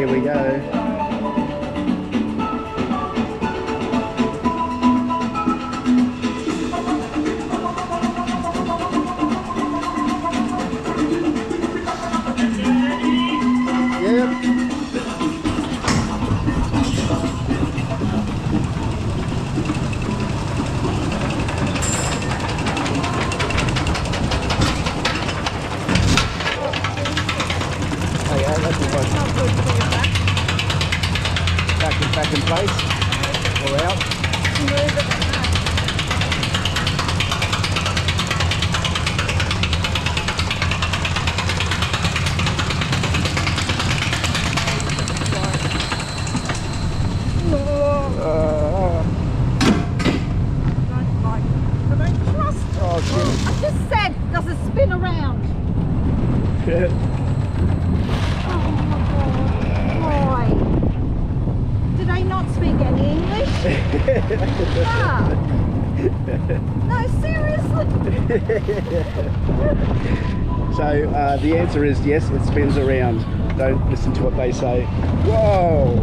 Here we go. Back in place, or out. I just said, does it spin around? Yeah. Oh my God, why? Do they not speak any English? No, seriously? So the answer is yes, it spins around. Don't listen to what they say. Whoa!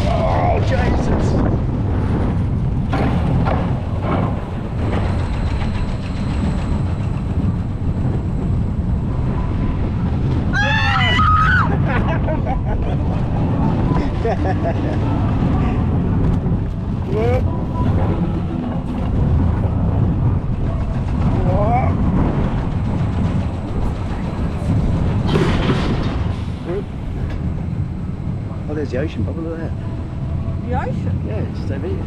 Oh, Jesus! Oh, there's the ocean, Bob, look at that. The ocean? Yeah, it's just over here.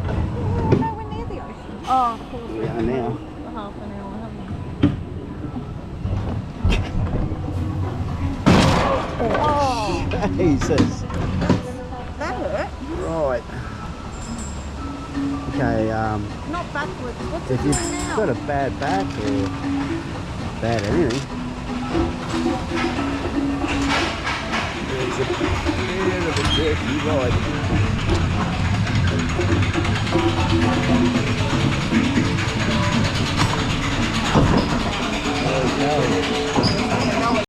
Oh, no, we're near the ocean. Oh, of course We are now. For half an hour, haven't we? Oh, Jesus. that hurt. Right. Okay, Not backwards. What's it if doing you've now? got a bad back or bad anything, it's a bit of a jerky ride.